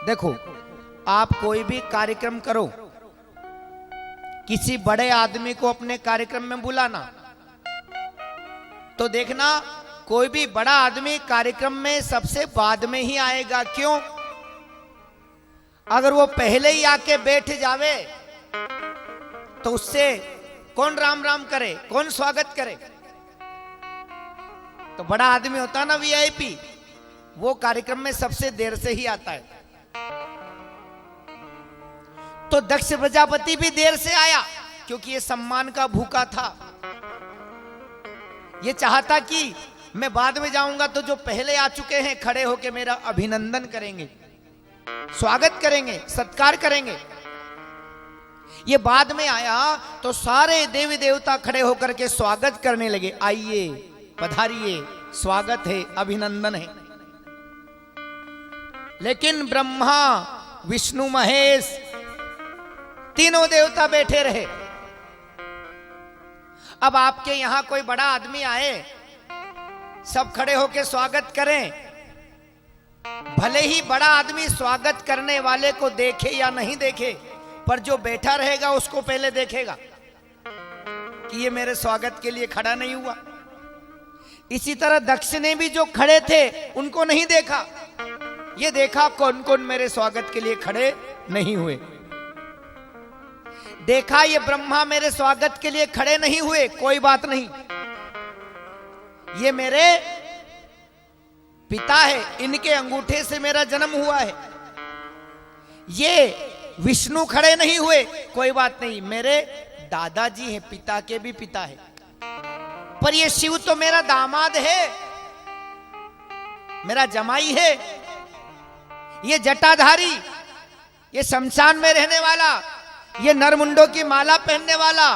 देखो, आप कोई भी कार्यक्रम करो, किसी बड़े आदमी को अपने कार्यक्रम में बुलाना, तो देखना कोई भी बड़ा आदमी कार्यक्रम में सबसे बाद में ही आएगा। क्यों? अगर वो पहले ही आके बैठ जावे तो उससे कौन राम राम करे, कौन स्वागत करे? तो बड़ा आदमी होता ना, वीआईपी, वो कार्यक्रम में सबसे देर से ही आता है। तो दक्ष प्रजापति भी देर से आया क्योंकि ये सम्मान का भूखा था। ये चाहता कि मैं बाद में जाऊंगा तो जो पहले आ चुके हैं खड़े होकर मेरा अभिनंदन करेंगे, स्वागत करेंगे, सत्कार करेंगे। ये बाद में आया तो सारे देवी देवता खड़े होकर के स्वागत करने लगे, आइए, पधारिए, स्वागत है, अभिनंदन है। लेकिन ब्रह्मा, विष्णु, महेश, तीनों देवता बैठे रहे। अब आपके यहां कोई बड़ा आदमी आए, सब खड़े होकर स्वागत करें, भले ही बड़ा आदमी स्वागत करने वाले को देखे या नहीं देखे, पर जो बैठा रहेगा उसको पहले देखेगा कि ये मेरे स्वागत के लिए खड़ा नहीं हुआ। इसी तरह दक्ष ने भी जो खड़े थे उनको नहीं देखा, ये देखा कौन कौन मेरे स्वागत के लिए खड़े नहीं हुए। देखा ये ब्रह्मा मेरे स्वागत के लिए खड़े नहीं हुए, कोई बात नहीं, ये मेरे पिता है, इनके अंगूठे से मेरा जन्म हुआ है। ये विष्णु खड़े नहीं हुए, कोई बात नहीं, मेरे दादाजी हैं, पिता के भी पिता है। पर ये शिव तो मेरा दामाद है, मेरा जमाई है, ये जटाधारी, ये शमशान में रहने वाला, ये नरमुंडों की माला पहनने वाला,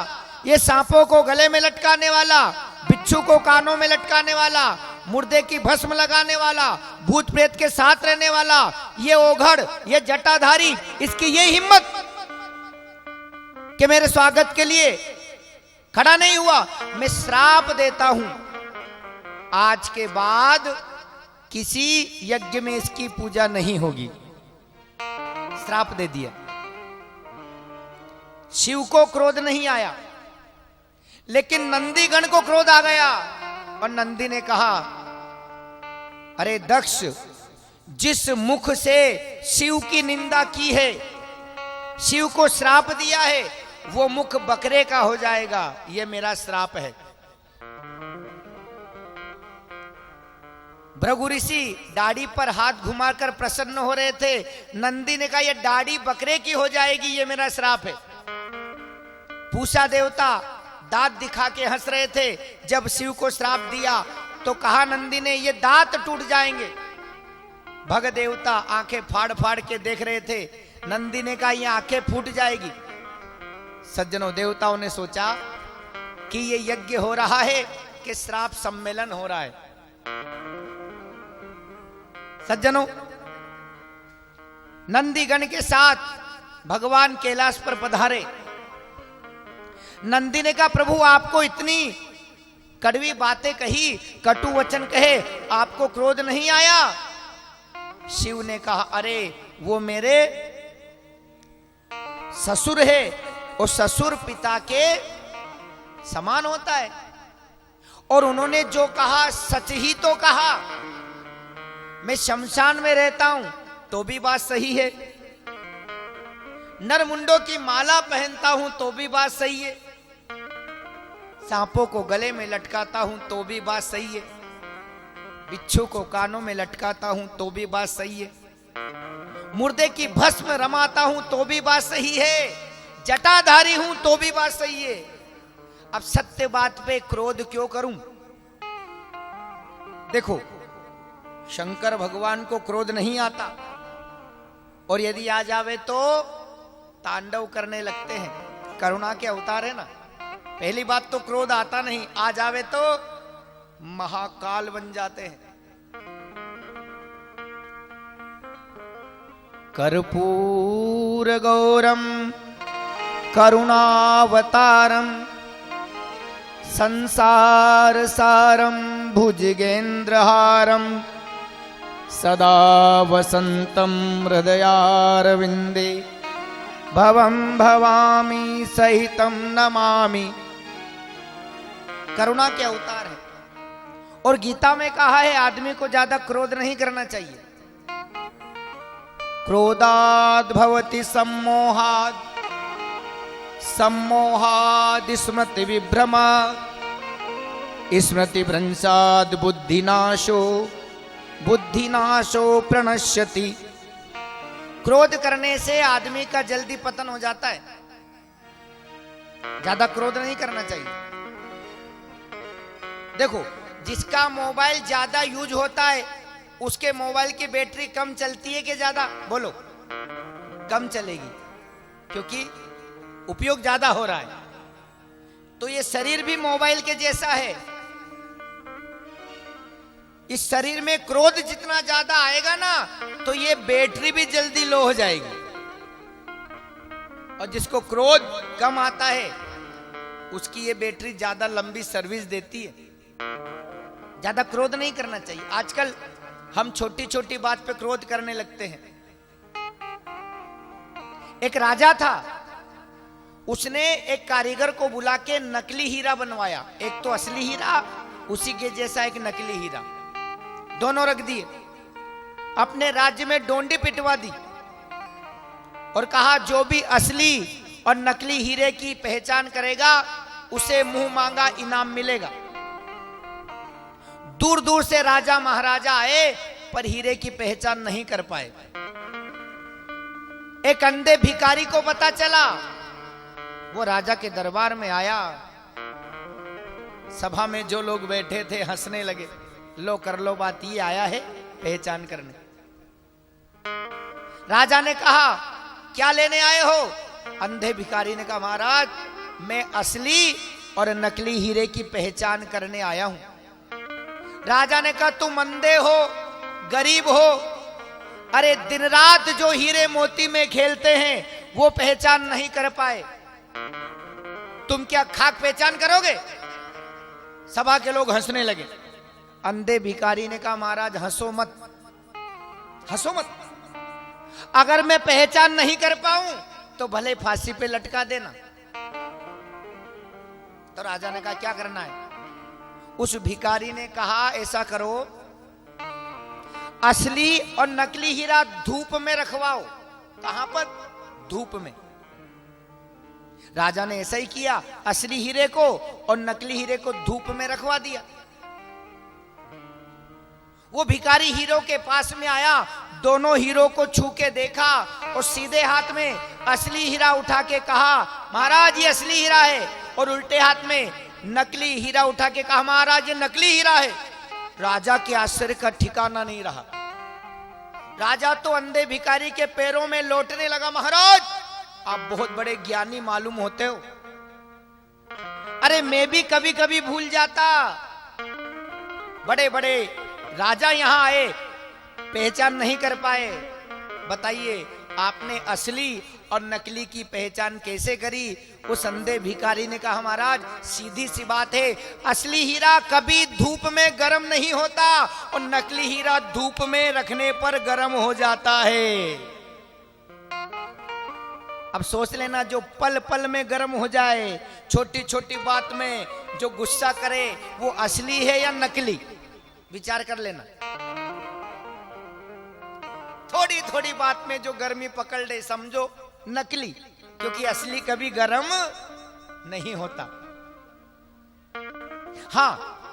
ये सांपों को गले में लटकाने वाला, बिच्छू को कानों में लटकाने वाला, मुर्दे की भस्म लगाने वाला, भूत प्रेत के साथ रहने वाला, ये ओघड़, ये जटाधारी, इसकी ये हिम्मत कि मेरे स्वागत के लिए खड़ा नहीं हुआ। मैं श्राप देता हूं, आज के बाद किसी यज्ञ में इसकी पूजा नहीं होगी। श्राप दे दिया। शिव को क्रोध नहीं आया, लेकिन नंदीगण को क्रोध आ गया और नंदी ने कहा, अरे दक्ष, जिस मुख से शिव की निंदा की है, शिव को श्राप दिया है, वो मुख बकरे का हो जाएगा, ये मेरा श्राप है। भृगु ऋषि दाढ़ी पर हाथ घुमाकर प्रसन्न हो रहे थे। नंदी ने कहा, ये दाढ़ी बकरे की हो जाएगी, ये मेरा श्राप है। पूषा देवता दांत दिखा के हंस रहे थे। जब शिव को श्राप दिया तो कहा नंदी ने, ये दांत टूट जाएंगे। भग देवता आंखें फाड़ फाड़ के देख रहे थे। नंदी ने कहा, ये आंखें फूट जाएगी। सज्जनों, देवताओं ने सोचा कि ये यज्ञ हो रहा है कि श्राप सम्मेलन हो रहा है। सज्जनों, नंदीगण के साथ भगवान कैलाश पर पधारे। नंदी ने कहा, प्रभु आपको इतनी कड़वी बातें कही, कटु वचन कहे, आपको क्रोध नहीं आया? शिव ने कहा, अरे वो मेरे ससुर है, और ससुर पिता के समान होता है, और उन्होंने जो कहा सच ही तो कहा। मैं शमशान में रहता हूं तो भी बात सही है, नरमुंडों की माला पहनता हूं तो भी बात सही है, सांपों को गले में लटकाता हूं तो भी बात सही है, बिच्छू को कानों में लटकाता हूं तो भी बात सही है, मुर्दे की भस्म रमाता हूं तो भी बात सही है, जटाधारी हूं तो भी बात सही है। अब सत्य बात पे क्रोध क्यों करूं? देखो, शंकर भगवान को क्रोध नहीं आता, और यदि आ जावे तो तांडव करने लगते हैं। करुणा के अवतार है ना। पहली बात तो क्रोध आता नहीं, आ जावे तो महाकाल बन जाते हैं। कर्पूर गौरम करुणावतारम संसार सारम भुजगेंद्रहारम सदा वसन्तं हृदयारविन्दे भवं भवामी सहितं नमामि। करुणा के अवतार है। और गीता में कहा है आदमी को ज्यादा क्रोध नहीं करना चाहिए। क्रोधाद् भवति सम्मोहात्, सम्मोहाद् स्मृति विभ्रमात्, स्मृति भ्रंशाद् बुद्धिनाशो, बुद्धिनाशो प्रणश्यति। क्रोध करने से आदमी का जल्दी पतन हो जाता है। ज्यादा क्रोध नहीं करना चाहिए। देखो, जिसका मोबाइल ज्यादा यूज होता है उसके मोबाइल की बैटरी कम चलती है कि ज्यादा? बोलो, कम चलेगी, क्योंकि उपयोग ज्यादा हो रहा है। तो ये शरीर भी मोबाइल के जैसा है। इस शरीर में क्रोध जितना ज्यादा आएगा ना तो ये बैटरी भी जल्दी लो हो जाएगी। और जिसको क्रोध कम आता है उसकी ये बैटरी ज्यादा लंबी सर्विस देती है। ज्यादा क्रोध नहीं करना चाहिए। आजकल हम छोटी छोटी बात पे क्रोध करने लगते हैं। एक राजा था, उसने एक कारीगर को बुला के नकली हीरा बनवाया। एक तो असली हीरा, उसी के जैसा एक नकली हीरा, दोनों रख दिए। अपने राज्य में डोंडी पिटवा दी और कहा जो भी असली और नकली हीरे की पहचान करेगा उसे मुंह मांगा इनाम मिलेगा। दूर दूर से राजा महाराजा आए पर हीरे की पहचान नहीं कर पाए। एक अंधे भिखारी को पता चला, वो राजा के दरबार में आया। सभा में जो लोग बैठे थे हंसने लगे। लो कर लो बात, ये आया है पहचान करने। राजा ने कहा क्या लेने आए हो? अंधे भिखारी ने कहा महाराज मैं असली और नकली हीरे की पहचान करने आया हूं। राजा ने कहा तुम अंधे हो, गरीब हो, अरे दिन रात जो हीरे मोती में खेलते हैं वो पहचान नहीं कर पाए, तुम क्या खाक पहचान करोगे? सभा के लोग हंसने लगे। अंधे भिखारी ने कहा महाराज हंसो मत, हंसो मत। अगर मैं पहचान नहीं कर पाऊं तो भले फांसी पे लटका देना। तो राजा ने कहा क्या करना है? उस भिखारी ने कहा ऐसा करो, असली और नकली हीरा धूप में रखवाओ। कहां पर? धूप में। राजा ने ऐसा ही किया, असली हीरे को और नकली हीरे को धूप में रखवा दिया। वो भिखारी हीरो के पास में आया, दोनों हीरो को छू के देखा और सीधे हाथ में असली हीरा उठा के कहा महाराज ये असली हीरा है, और उल्टे हाथ में नकली हीरा उठा के कहा महाराज ये नकली हीरा है। राजा के आश्चर्य का ठिकाना नहीं रहा। राजा तो अंधे भिखारी के पैरों में लौटने लगा। महाराज आप बहुत बड़े ज्ञानी मालूम होते हो। अरे मैं भी कभी कभी भूल जाता। बड़े बड़े राजा यहां आए, पहचान नहीं कर पाए। बताइए आपने असली और नकली की पहचान कैसे करी? उस अंधे भिखारी ने कहा महाराज सीधी सी बात है, असली हीरा कभी धूप में गर्म नहीं होता और नकली हीरा धूप में रखने पर गर्म हो जाता है। अब सोच लेना, जो पल पल में गर्म हो जाए, छोटी छोटी बात में जो गुस्सा करे, वो असली है या नकली? विचार कर लेना। थोड़ी थोड़ी बात में जो गर्मी पकड़ ले समझो नकली, क्योंकि असली कभी गर्म नहीं होता। हां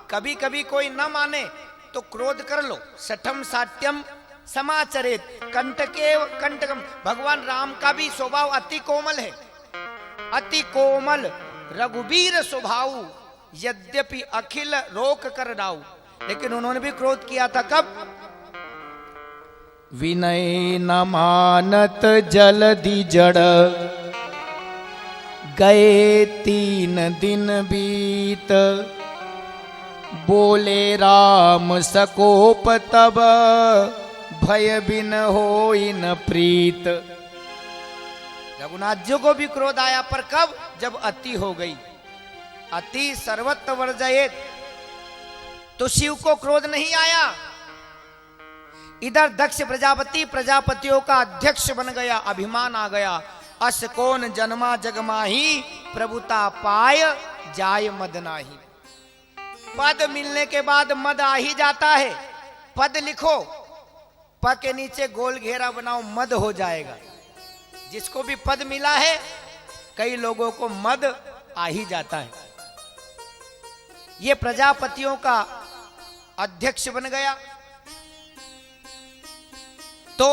कभी कभी कोई न माने तो क्रोध कर लो। सठम साट्यम समाचरित कंटके कंटकम। भगवान राम का भी स्वभाव अति कोमल है, अति कोमल रघुवीर स्वभाव, यद्यपि अखिल रोक कर डाऊ। लेकिन उन्होंने भी क्रोध किया था। कब? विनय न मानत जलधि जड़, गए 3 दिन बीत, बोले राम सकोप तब, भय बिन होई न प्रीत। रघुनाथ जी को भी क्रोध आया, पर कब? जब अति हो गई। अति सर्वत्र वर्जयेत। तो शिव को क्रोध नहीं आया। इधर दक्ष प्रजापति प्रजापतियों का अध्यक्ष बन गया, अभिमान आ गया। अस कौन जन्मा जगमाही, प्रभुता पाय जाय मद नाही। पद मिलने के बाद मद आ ही जाता है। पद लिखो, प के नीचे गोल घेरा बनाओ, मद हो जाएगा। जिसको भी पद मिला है, कई लोगों को मद आ ही जाता है। ये प्रजापतियों का अध्यक्ष बन गया। तो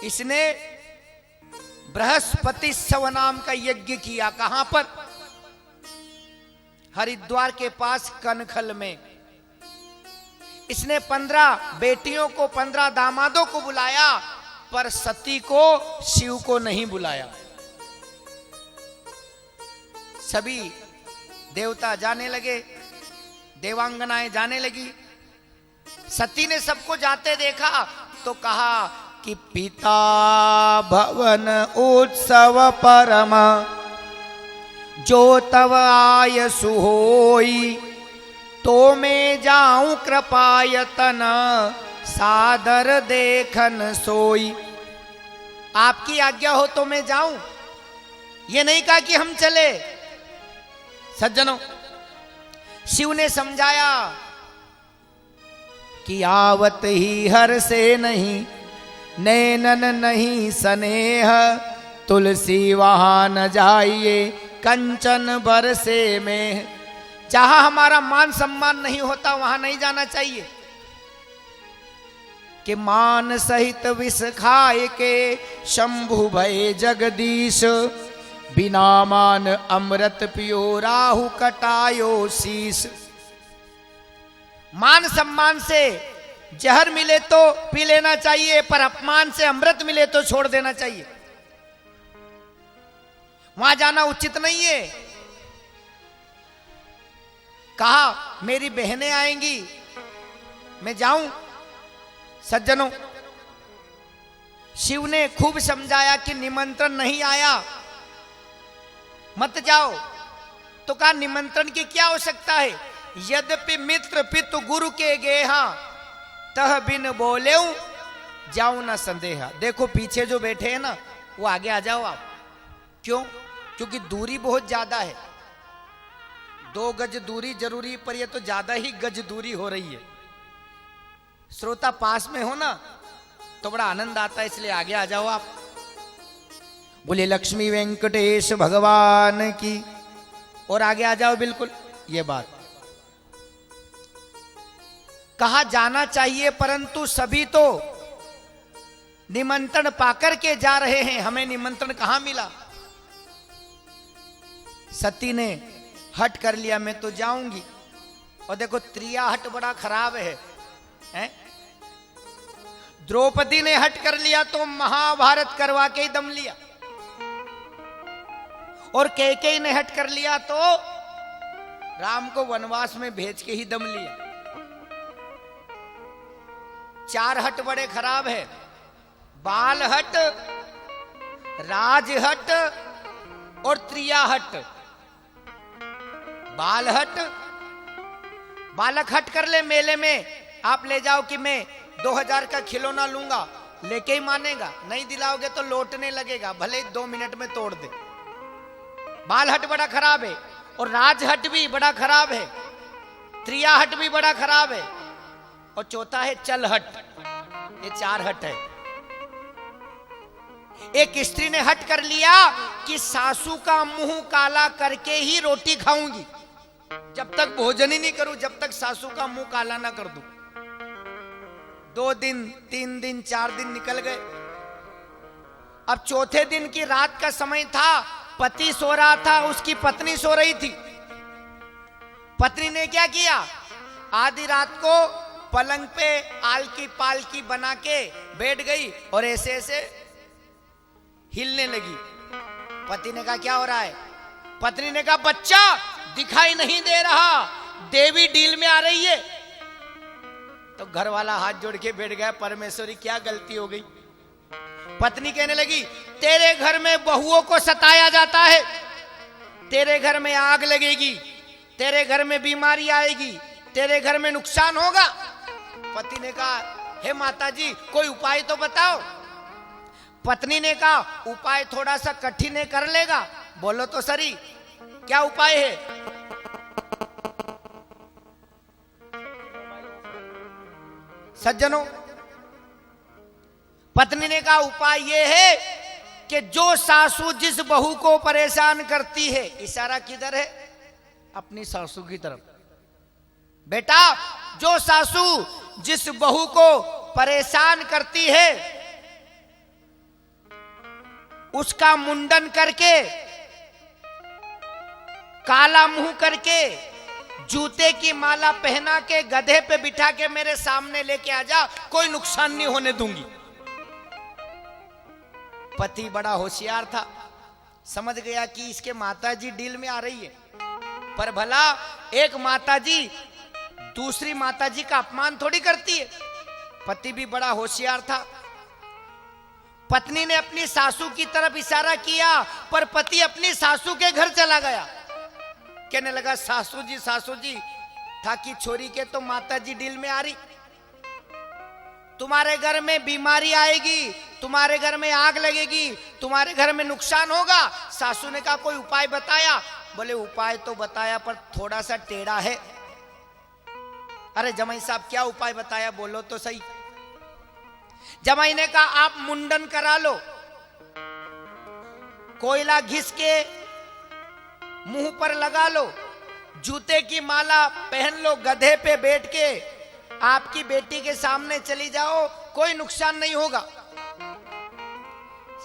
इसने बृहस्पति सव नाम का यज्ञ किया। कहां पर? हरिद्वार के पास कनखल में। इसने 15 बेटियों को, 15 दामादों को बुलाया, पर सती को, शिव को नहीं बुलाया। सभी देवता जाने लगे, देवांगनाएं जाने लगी। सती ने सबको जाते देखा तो कहा कि पिता भवन उत्सव परम, जो तव आय सुहोई, तो मैं जाऊं कृपायतन, सादर देखन सोई। आपकी आज्ञा हो तो मैं जाऊं, ये नहीं कहा कि हम चले। सज्जनों, शिव ने समझाया कि आवत ही हर से नहीं, नैनन नहीं स्नेह, तुलसी वहां न जाइए, कंचन बरसे में। जहां हमारा मान सम्मान नहीं होता वहां नहीं जाना चाहिए। कि मान सहित विष खाए के, शंभु भय जगदीश, बिना मान अमृत पियो, राहु कटायो शीश। मान सम्मान से जहर मिले तो पी लेना चाहिए, पर अपमान से अमृत मिले तो छोड़ देना चाहिए। वहां जाना उचित नहीं है। कहा मेरी बहनें आएंगी, मैं जाऊं। सज्जनों, शिव ने खूब समझाया कि निमंत्रण नहीं आया, मत जाओ। तो कहा निमंत्रण की क्या आवश्यकता है? यद्यपि मित्र पितु गुरु के गेहा, तह बिन बोले जाऊं न संदेहा। देखो पीछे जो बैठे हैं ना, वो आगे आ जाओ आप। क्यों? क्योंकि दूरी बहुत ज्यादा है। 2 गज दूरी जरूरी, पर ये तो ज्यादा ही गज दूरी हो रही है। श्रोता पास में हो ना तो बड़ा आनंद आता है, इसलिए आगे आ जाओ आप। बोले लक्ष्मी वेंकटेश भगवान की। और आगे आ जाओ, बिल्कुल ये बात। कहा जाना चाहिए, परंतु सभी तो निमंत्रण पाकर के जा रहे हैं, हमें निमंत्रण कहां मिला? सती ने हट कर लिया, मैं तो जाऊंगी। और देखो त्रिया हट बड़ा खराब है, हैं? द्रौपदी ने हट कर लिया तो महाभारत करवा के ही दम लिया, और कैकेयी ने हट कर लिया तो राम को वनवास में भेज के ही दम लिया। 4 हट बड़े खराब है, बाल हट, राज हट और त्रिया हट। बाल हट, बालक हट कर ले, मेले में आप ले जाओ कि मैं 2000 का खिलौना लूंगा, लेके ही मानेगा। नहीं दिलाओगे तो लौटने लगेगा, भले 2 मिनट में तोड़ दे। बाल हट बड़ा खराब है, और राज हट भी बड़ा खराब है, त्रिया हट भी बड़ा खराब है, और चौथा है चल हट। ये 4 हट है। एक स्त्री ने हट कर लिया कि सासू का मुंह काला करके ही रोटी खाऊंगी, जब तक भोजन ही नहीं करूं, जब तक सासू का मुंह काला ना कर दूं। 2 दिन 3 दिन 4 दिन निकल गए। अब चौथे दिन की रात का समय था, पति सो रहा था, उसकी पत्नी सो रही थी। पत्नी ने क्या किया? आधी रात को पलंग पे आलकी पालकी बना के बैठ गई और ऐसे ऐसे हिलने लगी। पति ने कहा क्या हो रहा है? पत्नी ने कहा बच्चा दिखाई नहीं दे रहा, देवी डील में आ रही है। तो घर वाला हाथ जोड़ के बैठ गया, परमेश्वरी क्या गलती हो गई? पत्नी कहने लगी तेरे घर में बहुओं को सताया जाता है, तेरे घर में आग लगेगी, तेरे घर में बीमारी आएगी, तेरे घर में नुकसान होगा। पति ने कहा हे माता जी कोई उपाय तो बताओ। पत्नी ने कहा उपाय थोड़ा सा कठिन है, कर लेगा? बोलो तो सही, क्या उपाय है? सज्जनों, पत्नी ने कहा उपाय यह है कि जो सासू जिस बहू को परेशान करती है, इशारा किधर है? अपनी सासू की तरफ। बेटा, जो सासू जिस बहू को परेशान करती है उसका मुंडन करके, काला मुंह करके, जूते की माला पहना के गधे पे बिठा के मेरे सामने लेके आ जा, कोई नुकसान नहीं होने दूंगी। पति बड़ा होशियार था, समझ गया कि इसके माताजी डील में आ रही है। पर भला एक माताजी दूसरी माताजी का अपमान थोड़ी करती है। पति भी बड़ा होशियार था। पत्नी ने अपनी सासू की तरफ इशारा किया, पर पति अपनी सासू के घर चला गया। कहने लगा सासू जी था कि छोरी के तो माताजी डील में आ रही, तुम्हारे घर में बीमारी आएगी, तुम्हारे घर में आग लगेगी, तुम्हारे घर में नुकसान होगा। सासू ने कहा कोई उपाय बताया? बोले उपाय तो बताया पर थोड़ा सा टेढ़ा है। अरे जमाई साहब क्या उपाय बताया, बोलो तो सही। जमाई ने कहा आप मुंडन करा लो, कोयला घिस के मुंह पर लगा लो, जूते की माला पहन लो, गधे पे बैठ के आपकी बेटी के सामने चली जाओ, कोई नुकसान नहीं होगा।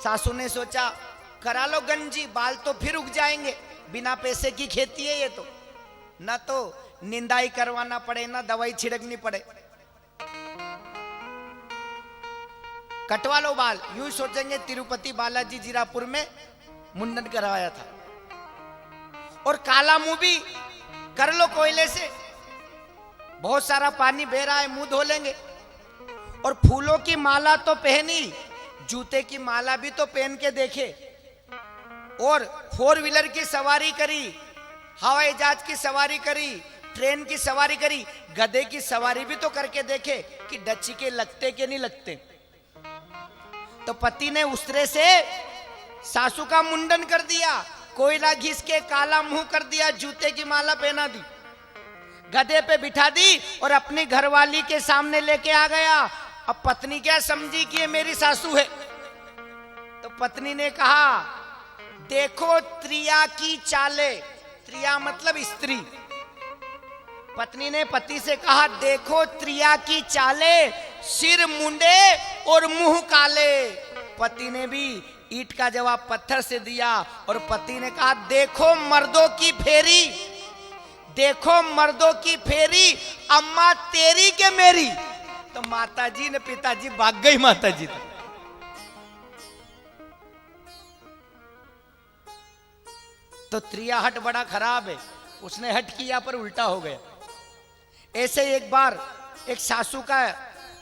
सासू ने सोचा करा लो गंजी, बाल तो फिर उग जाएंगे, बिना पैसे की खेती है ये तो, ना तो निंदाई करवाना पड़े ना दवाई छिड़कनी पड़े, कटवा लो बाल। यूं सोचेंगे तिरुपति बालाजी जीरापुर में मुंडन करवाया था। और काला मुंह भी कर लो कोयले से, बहुत सारा पानी बह रहा है, मुंह धो लेंगे। और फूलों की माला तो पहनी, जूते की माला भी तो पहन के देखे। और 4 व्हीलर की सवारी करी, हवाई जहाज की सवारी करी, ट्रेन की सवारी करी, गधे की सवारी भी तो करके देखे कि डच्ची के लगते के नहीं लगते। तो पति ने उस तरह से सासू का मुंडन कर दिया, कोयला घिस के काला मुंह कर दिया, जूते की माला पहना दी, गधे पे बिठा दी और अपनी घरवाली के सामने लेके आ गया। अब पत्नी क्या समझी कि ये मेरी सासू है। तो पत्नी ने कहा देखो त्रिया की चाले, त्रिया मतलब स्त्री। पत्नी ने पति से कहा देखो त्रिया की चाले, सिर मुंडे और मुंह काले। पति ने भी ईंट का जवाब पत्थर से दिया और पति ने कहा देखो मर्दों की फेरी, देखो मर्दों की फेरी, अम्मा तेरी के मेरी। तो माताजी ने पिताजी भाग गई माताजी तो। तो त्रिया हट बड़ा खराब है, उसने हट किया पर उल्टा हो गया। ऐसे एक बार एक सासू का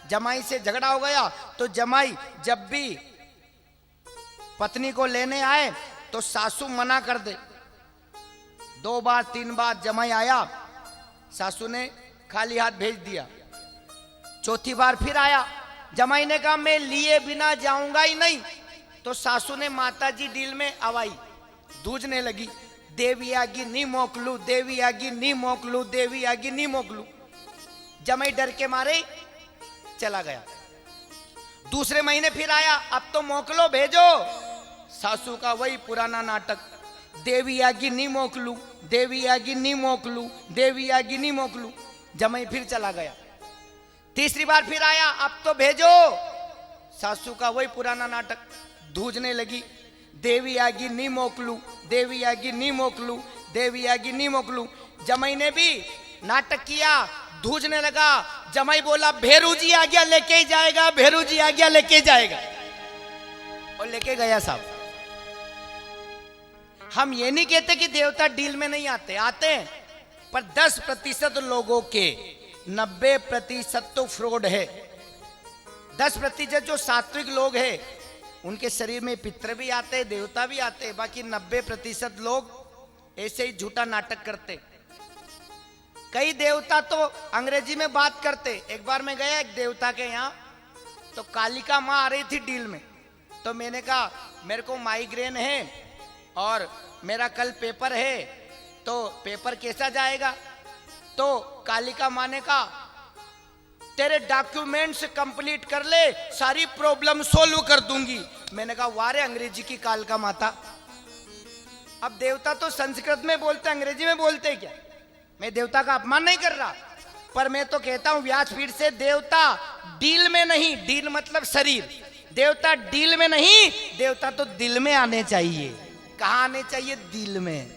जमाई से झगड़ा हो गया। तो जमाई जब भी पत्नी को लेने आए तो सासू मना कर दे। 2 बार 3 बार जमाई आया, सासू ने खाली हाथ भेज दिया। चौथी बार फिर आया, जमाई ने कहा मैं लिए बिना जाऊंगा ही नहीं। तो सासू ने माताजी डील में आवाई, दूजने लगी, देवी आगी नी मोकलू, देवी आगी नी मोकलू, देवी आगी नी मोकलू। जमाई डर के मारे चला गया। दूसरे महीने फिर आया, अब तो मोकलो भेजो। सासू का वही पुराना नाटक, देवी आगी नी मोकलू, देवी आगी नी मोकलू, देवी आगी नी मोकलू। जमाई फिर चला गया। तीसरी बार फिर आया, अब तो भेजो। सासू का वही पुराना नाटक, धूजने लगी, देवी आगी नी मोकलू, देवी आगी नी मोकलू, देवी आगी नी मोकलू। जमाई ने भी नाटक किया, धूजने लगा। जमाई बोला भेरू जी आ गया, लेके ही जाएगा, भेरू जी आ गया, लेके जाएगा। और लेके गया साहब। हम ये नहीं कहते कि देवता डील में नहीं आते, आते हैं, पर 10% लोगों के 90% तो फ्रॉड है। 10% जो सात्विक लोग हैं उनके शरीर में पितर भी आते हैं, देवता भी आते हैं, बाकी 90% लोग ऐसे ही झूठा नाटक करते। कई देवता तो अंग्रेजी में बात करते। एक बार मैं गया एक देवता के यहाँ, तो कालिका माँ आ रही थी डील में। तो मैंने कहा मेरे को माइग्रेन है और मेरा कल पेपर है, तो पेपर कैसा जाएगा? तो कालिका माँ ने कहा तेरे डॉक्यूमेंट्स कंप्लीट कर ले, सारी प्रॉब्लम सोल्व कर दूंगी। मैंने कहा वारे अंग्रेजी की कालिका माता। अब देवता तो संस्कृत में बोलते, अंग्रेजी में बोलते क्या? मैं देवता का अपमान नहीं कर रहा, पर मैं तो कहता हूं व्यासपीठ से, देवता डील में नहीं, डील मतलब शरीर, देवता डील में नहीं, देवता तो दिल में आने चाहिए। कहां आने चाहिए? दिल में।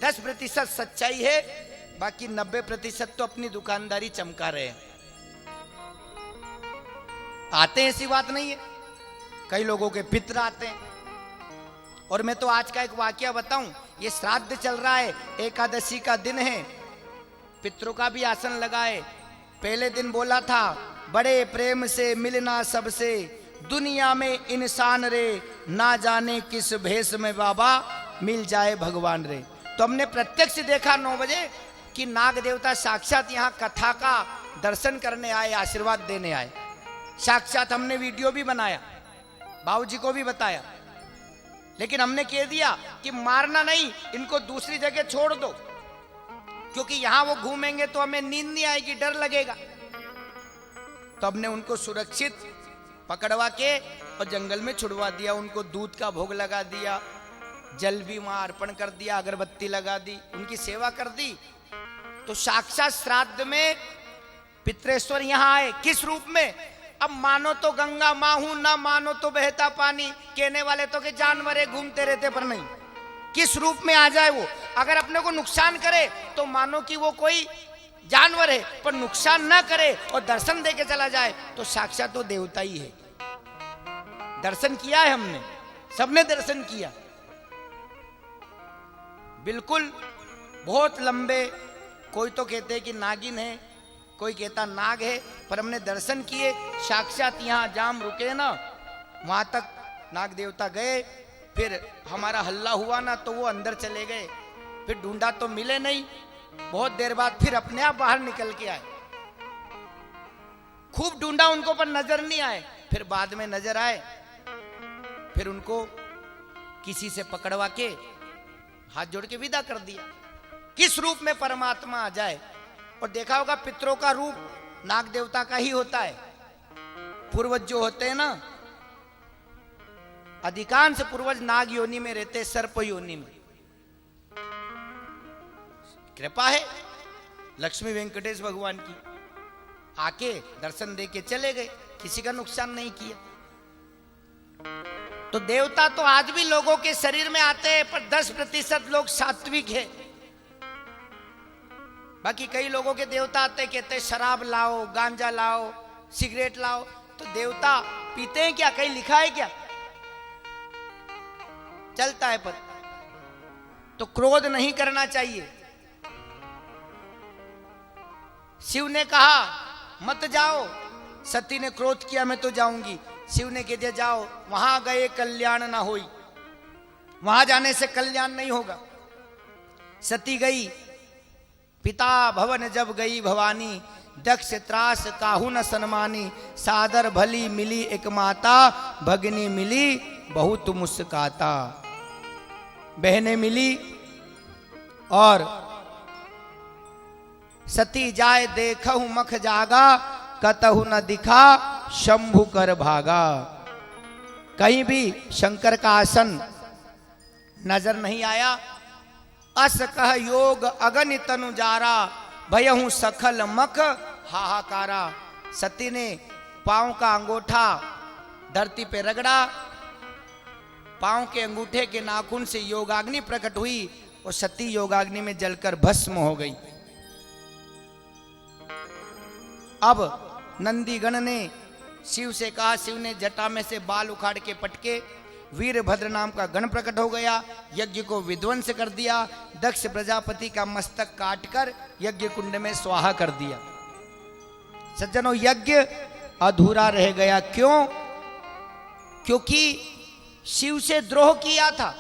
10% सच्चाई है, बाकी 90% तो अपनी दुकानदारी चमका रहे हैं। आते हैं, ऐसी बात नहीं है, कई लोगों के पितर आते हैं। और मैं तो आज का एक वाकया बताऊं, ये श्राद्ध चल रहा है, एकादशी का दिन है, पितरों का भी आसन लगाए। पहले दिन बोला था बड़े प्रेम से मिलना सबसे, दुनिया में इंसान रे, ना जाने किस भेष में बाबा मिल जाए भगवान रे। तो हमने प्रत्यक्ष देखा 9 बजे कि नाग देवता साक्षात यहाँ कथा का दर्शन करने आए, आशीर्वाद देने आए। साक्षात हमने वीडियो भी बनाया, बाबूजी को भी बताया, लेकिन हमने कह दिया कि मारना नहीं, इनको दूसरी जगह छोड़ दो, क्योंकि यहां वो घूमेंगे तो हमें नींद नहीं आएगी, डर लगेगा। तो हमने उनको सुरक्षित पकड़वा के और जंगल में छुड़वा दिया। उनको दूध का भोग लगा दिया, जल भी वहां अर्पण कर दिया, अगरबत्ती लगा दी, उनकी सेवा कर दी। तो साक्षात श्राद्ध में पितरेश्वर यहां आए। किस रूप में? अब मानो तो गंगा माँ हूं, ना मानो तो बहता पानी, कहने वाले तो के जानवर है, घूमते रहते, पर नहीं, किस रूप में आ जाए वो। अगर अपने को नुकसान करे तो मानो कि वो कोई जानवर है, पर नुकसान ना करे और दर्शन दे के चला जाए तो साक्षात तो देवता ही है। दर्शन किया है हमने, सबने दर्शन किया, बिल्कुल बहुत लंबे। कोई तो कहते हैं कि नागिन है, कोई कहता नाग है, पर हमने दर्शन किए साक्षात। यहाँ जाम रुके ना, वहां तक नाग देवता गए, फिर हमारा हल्ला हुआ ना तो वो अंदर चले गए, फिर ढूंढा तो मिले नहीं। बहुत देर बाद फिर अपने आप बाहर निकल के आए। खूब ढूंढा उनको पर नजर नहीं आए, फिर बाद में नजर आए, फिर उनको किसी से पकड़वा के हाथ जोड़ के विदा कर दिया। किस रूप में परमात्मा आ जाए। और देखा होगा पितरों का रूप नाग देवता का ही होता है। पूर्वज जो होते हैं ना, अधिकांश पूर्वज नाग योनि में रहते, सर्प योनि में। कृपा है लक्ष्मी वेंकटेश भगवान की, आके दर्शन दे के चले गए, किसी का नुकसान नहीं किया। तो देवता तो आज भी लोगों के शरीर में आते हैं, पर 10% लोग सात्विक है। बाकी कई लोगों के देवता आते, कहते शराब लाओ, गांजा लाओ, सिगरेट लाओ। तो देवता पीते हैं क्या? कहीं लिखा है क्या? चलता है पर। तो क्रोध नहीं करना चाहिए। शिव ने कहा मत जाओ, सती ने क्रोध किया मैं तो जाऊंगी। शिव ने कह दिया जाओ, वहां गए कल्याण ना होई, वहां जाने से कल्याण नहीं होगा। सती गई, पिता भवन जब गई भवानी, दक्ष त्रास काहू न सन्मानी, सादर भली मिली एक माता, भगनी मिली बहुत मुस्काता। बहनें मिली और सती जाए देखहु मख जागा, कतहु न दिखा शंभु कर भागा। कहीं भी शंकर का आसन नजर नहीं आया। अस कह योग अगन तनु जारा, भयहु सखल मख हाहाकारा। सती ने पांव का अंगूठा धरती पे रगड़ा, पांव के अंगूठे के नाखून से योगाग्नि प्रकट हुई और सती योगाग्नि में जलकर भस्म हो गई। अब नंदीगण ने शिव से कहा, शिव ने जटा में से बाल उखाड़ के पटके, वीरभद्र नाम का गण प्रकट हो गया, यज्ञ को विध्वंस कर दिया। दक्ष प्रजापति का मस्तक काटकर यज्ञ कुंड में स्वाहा कर दिया। सज्जनों, यज्ञ अधूरा रह गया। क्यों? क्योंकि शिव से द्रोह किया था।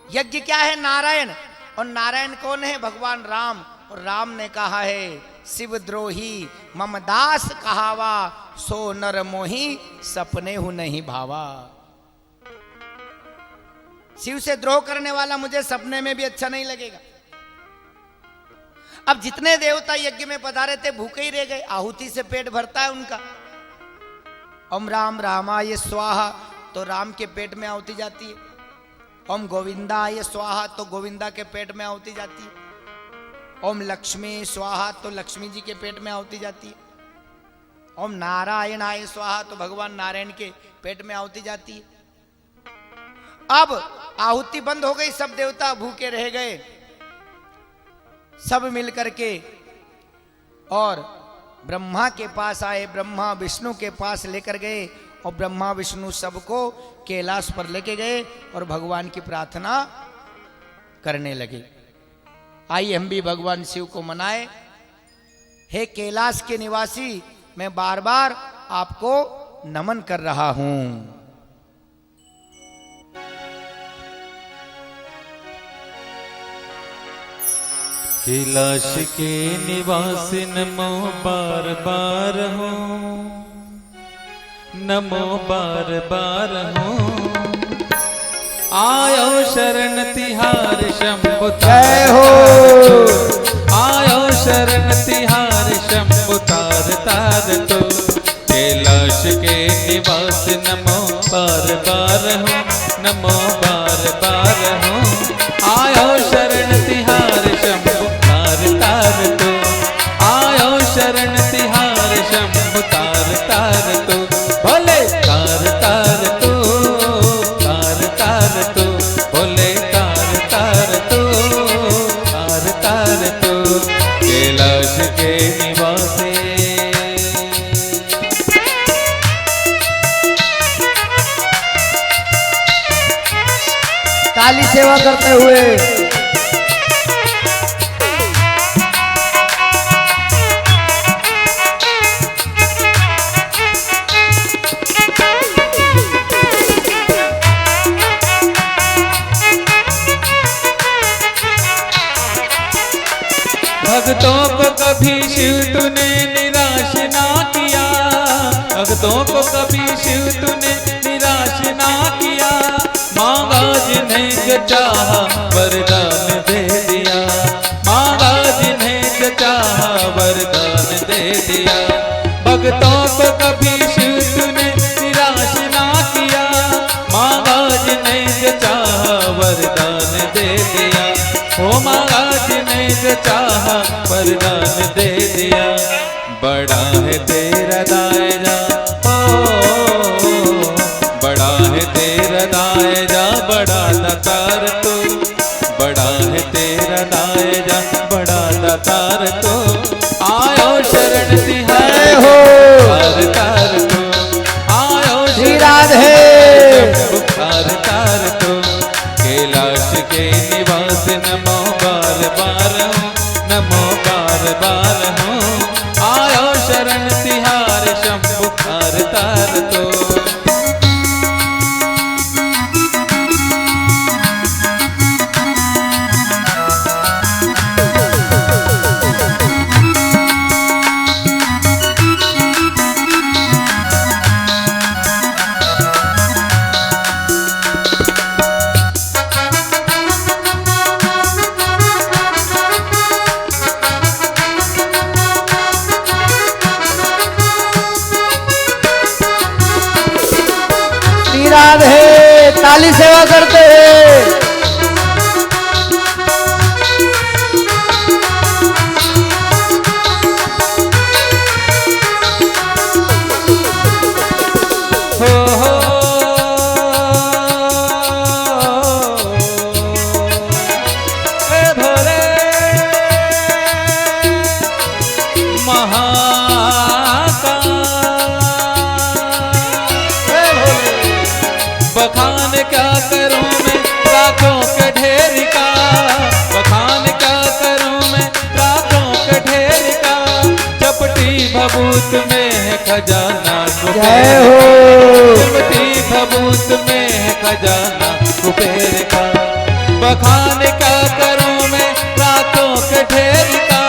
यज्ञ क्या है? नारायण। और नारायण कौन है? भगवान राम। और राम ने कहा है शिव द्रोही मम दास कहावा, सो नर मोही सपने हूं नहीं भावा। शिव से द्रोह करने वाला मुझे सपने में भी अच्छा नहीं लगेगा। अब जितने देवता यज्ञ में पधारे थे भूखे ही रह गए, आहुति से पेट भरता है उनका। ओम राम रामाय स्वाहा तो राम के पेट में आहुति जाती है, ओम गोविंदाय स्वाहा तो गोविंदा के पेट में आहुति जाती है, ओम लक्ष्मी स्वाहा तो लक्ष्मी जी के पेट में आहुति जाती है, ओम नारायणाय स्वाहा तो भगवान नारायण के पेट में आहुति जाती है। अब आहुति बंद हो गई, सब देवता भूखे रह गए। सब मिल करके और ब्रह्मा के पास आए, ब्रह्मा विष्णु के पास लेकर गए और ब्रह्मा विष्णु सबको कैलाश पर लेके गए और भगवान की प्रार्थना करने लगे। आइए हम भी भगवान शिव को मनाए। हे कैलाश के निवासी, मैं बार बार आपको नमन कर रहा हूं। कैलाश के निवासी नमो बार बार हो, नमो बार बार हो। आयो शरण तिहार शंभु जय हो। आयो शरण तिहार शंभु तार तार तो। कैलाश के निवास नमो बार बार हो, नमो बार बार हो। आयो शरण तिहार शंभु तार तार तो। आयो शरण तिहार शंभु तार तार तो। भोले तार तार तो, तार तार तो। भोले तार तार तो, तार तार तो। कैलाश के निवासी ताली सेवा करते हुए भक्तों को कभी शिव तूने निराश ना किया। भक्तों को कभी शिव तूने निराश ना किया। मांगा जिन्हें जो चाहा वरदान दे दिया। मांगा जिन्हें जो चाहा वरदान दे दिया। भक्तों को कभी शिव तूने निराश ना किया। मांगा जिन्हें जो चाहा वरदान दे दिया। ओ मांगा जिन्हें जो चाहा वरदान दे दिया। बड़ा है तेरा दायरा, ओ बड़ा है तेरा दायरा, बड़ा दातार तो। बड़ा है तेरा दायरा, बड़ा दातार तो। आयो शरण तिहार हो तार तार तो। आयो श्री राधे तार तार तो। कैलाश के निवास नमो बार बार हो, नमो बार बार हो। आयो शरण तिहार शंभु तार तार तो। राधे ताली सेवा करते हैं। बखान क्या करूं मैं रातों के ढेर का। बखान क्या करूं मैं रातों के ढेर का। चपटी भभूत में है खजाना कुबेर का। चपटी भभूत में है खजाना कुबेर का। बखान क्या करूं मैं रातों के ढेर का।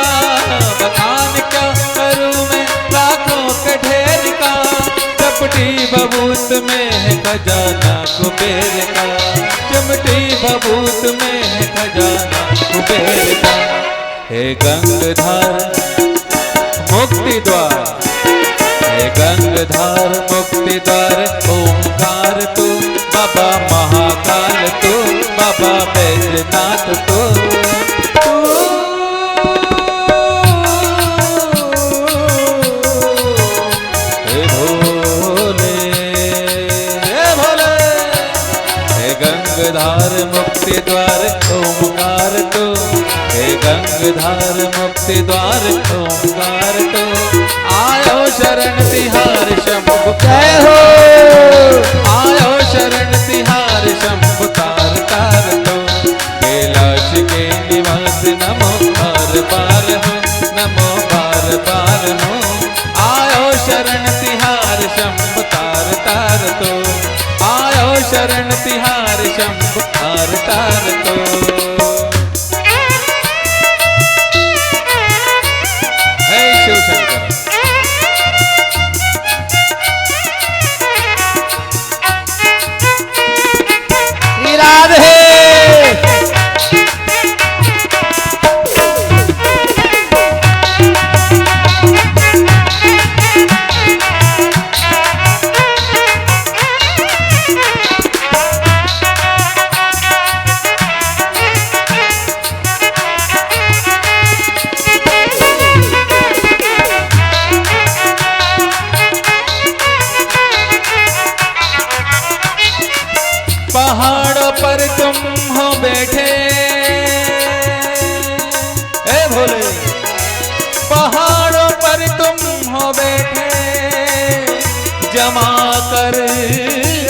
बखान है खजाना कुबेर का, चिमटी भभूत में है खजाना कुबेर का। हे गंगाधर मुक्ति द्वार, हे गंगाधर मुक्ति द्वार, ओंकार तू बाबा महाकाल तू, बाबा बैजनाथ तू। हे भोले, हे भोले, हे गंगाधर मुक्ति द्वार, ओंकार तू, हे गंगाधर मुक्ति द्वार, ओंकार तू। आयो शरण तिहार शंभु जय हो, आयो शरण तिहार शंभु तार तार तो। कैलाश के निवास नमो बार बार हो, नमो बार बार हो। आयो शरण तिहार शंभु तार तार तो, आयो शरण तिहार शंभु तार तार तो। हे शिव शंकर, राधे पहाड़ों पर तुम हो बैठे, ए भोले, पहाड़ों पर तुम हो बैठे, जमा कर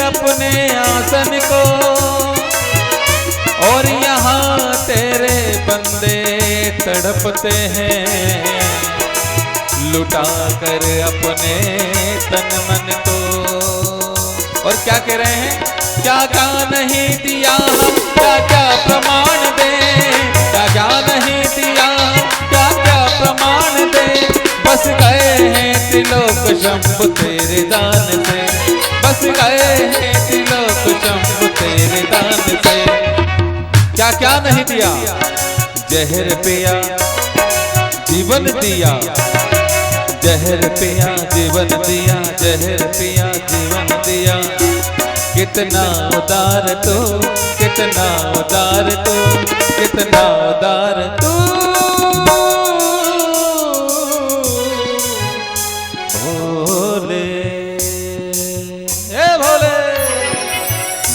अपने आसन को, और यहाँ तेरे बंदे तड़पते हैं, लुटा कर अपने तन मन को। और क्या कह रहे हैं, क्या क्या नहीं दिया हम, क्या क्या प्रमाण दे, क्या क्या नहीं दिया क्या क्या प्रमाण दे। बस गए हैं त्रिलोक शंभु तेरे दान से, बस गए हैं त्रिलोक शंभु तेरे दान से। क्या क्या नहीं दिया, जहर पिया जीवन दिया, जहर पिया जीवन दिया, जहर पिया जीवन दिया। कितना उदार तू, कितना उदार तू, कितना उदार तू। भोले, हे भोले,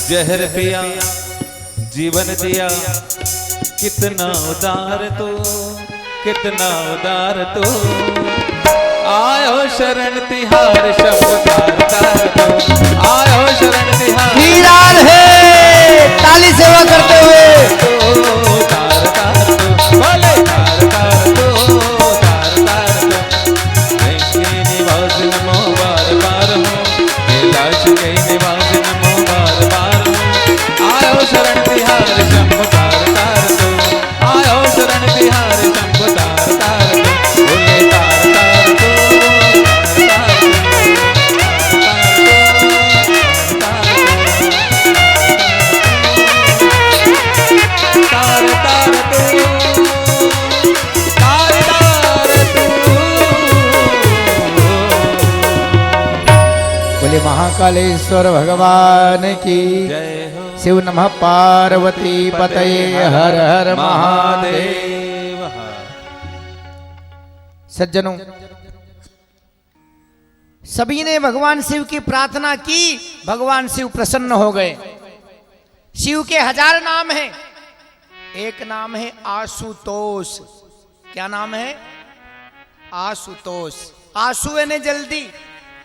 जहर पिया जीवन दिया, कितना उदार तू, कितना उदार तू। आयो शरण तिहार शंभु तार तार तो, आयो शरण तिहार। हीराल है ताली सेवा करते हुए तार तार तो, बोले तार तार तो, तार तार तो। के निवास नमो बार बार हो, कैलाश के निवास नमो बार बार हो। आयो शरण तिहार शंभु तार तार तो, आयो शरण तिहार शंभु तार तार तो। बोले तार तार तो, तार तार तो, तार तार तो। बोले महाकालेश्वर भगवान की जय हो। शिव नमः पार्वती पतये हर हर महादेव। सज्जनों, सभी ने भगवान शिव की प्रार्थना की, भगवान शिव प्रसन्न हो गए। शिव के 1000 नाम हैं, एक नाम है आशुतोष। क्या नाम है? आशुतोष। आशु यानी जल्दी,